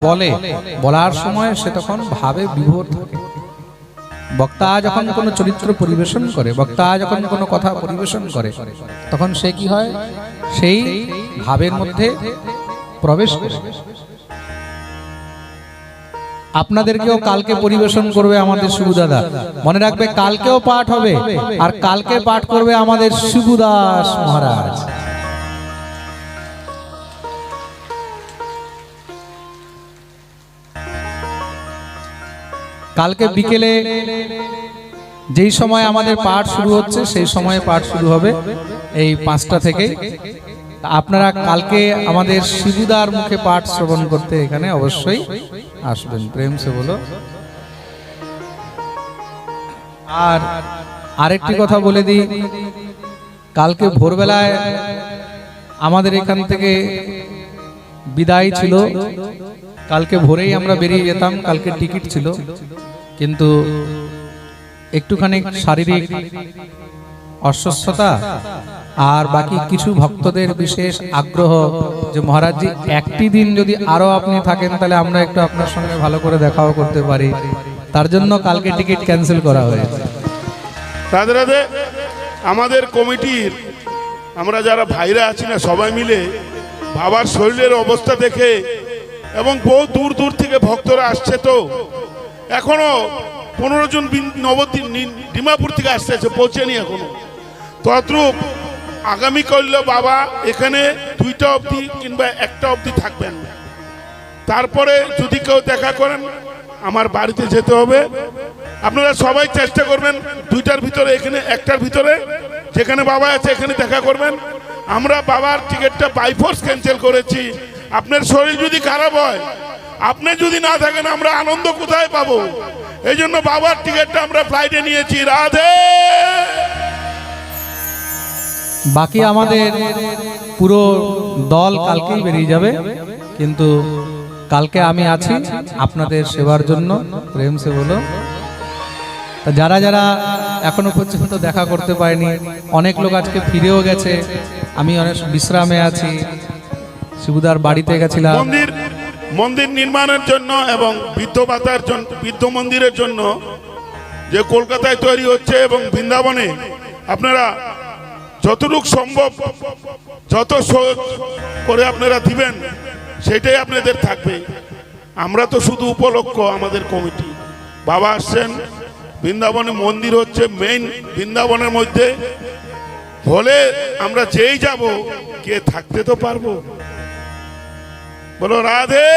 বলে বলার সময় সে তখন ভাবে বিভোর থাকে। বক্তা যখন কোনো চরিত্র পরিবেশন করে, বক্তা যখন কোনো কথা পরিবেশন করে, তখন সে কি হয়, সেই ভাবের মধ্যে প্রবেশ করে। আপনাদেরকেও কালকে পরিবেশন করবে আমাদের শিবুদাদা, মনে রাখবে কালকেও পাঠ হবে, আর কালকে পাঠ করবে আমাদের শিবুদাস মহারাজ। কালকে বিকেলে যেই সময় আমাদের পাঠ শুরু হচ্ছে সেই সময়ে পাঠ শুরু হবে এই 5টা থেকে। আপনারা কালকে আমাদের শিবুদার মুখে পাঠ শ্রবণ করতে এখানে অবশ্যই আসবেন, প্রেম সে বলো। আর আরেকটি কথা বলে দিই, কালকে ভোরবেলায় আমাদের এখান থেকে বিদায় ছিল। কালকে ভোরেই আমরা বেরিয়ে যেতাম, কালকে টিকিট ছিল, কিন্তু একটুখানি শারীরিক অসুস্থতা আর বাকি কিছু ভক্তদের বিশেষ আগ্রহ যে মহারাজজি একটি দিন যদি আরো আপনি থাকেন তাহলে আমরা একটু আপনার সঙ্গে ভালো করে দেখাও করতে পারি, তার জন্য কালকে টিকিট ক্যান্সেল করা হয়েছে। রাধে রাধে। আমাদের কমিটির আমরা যারা ভাইরা আছি না, সবাই মিলে বাবার শরীরের অবস্থা দেখে, এবং বহু দূর দূর থেকে ভক্তরা আসছে, তো এখনো 15 জন নবদ্বীপ ডিমাপুর থেকে আসছে, পৌঁছেনি এখনো। তদ্রূপ আগামী করলে বাবা এখানে 2টা অবধি কিংবা 1টা অবধি থাকবেন। তারপরে যদি কেউ দেখা করেন আমার বাড়িতে যেতে হবে। আপনারা সবাই চেষ্টা করবেন 2টার ভিতরে, এখানে 1টার ভিতরে যেখানে বাবা আছে এখানে দেখা করবেন। আমরা বাবার টিকিটটা বাইফোর্স ক্যান্সেল করেছি। আপনার শরীর যদি খারাপ হয়, আপনি যদি না থাকেন আমরা আনন্দ কোথায় পাবো? এই জন্য বাবার টিকিটটা আমরা ফ্লাইটে নিয়েছি। রাধে। বাকি আমাদের পুরো দল কালকেই বেরিয়ে যাবে, কিন্তু কালকে আমি আছি আপনাদের সেবার জন্য, প্রেম সে বলো। যারা যারা এখনো পর্যন্ত দেখা করতে পারেনি, অনেক লোক আজকে ফিরেও গেছে, আমি অনেক বিশ্রামে আছি, শিবুদার বাড়িতে গেছিলাম। মন্দির নির্মাণের জন্য এবং বৃদ্ধ জন্য, বৃদ্ধ মন্দিরের জন্য যে কলকাতায় তৈরি হচ্ছে এবং বৃন্দাবনে আপনারা যতটুকু সম্ভব যত করে আপনারা দিবেন সেটাই আপনাদের থাকবে। আমরা তো শুধু উপলক্ষ, আমাদের কমিটি বাবা আসছেন, বৃন্দাবনে মন্দির হচ্ছে মেইন, বৃন্দাবনের মধ্যে হলে আমরা যেই যাব গিয়ে থাকতে তো পারবো। বলো রাধে।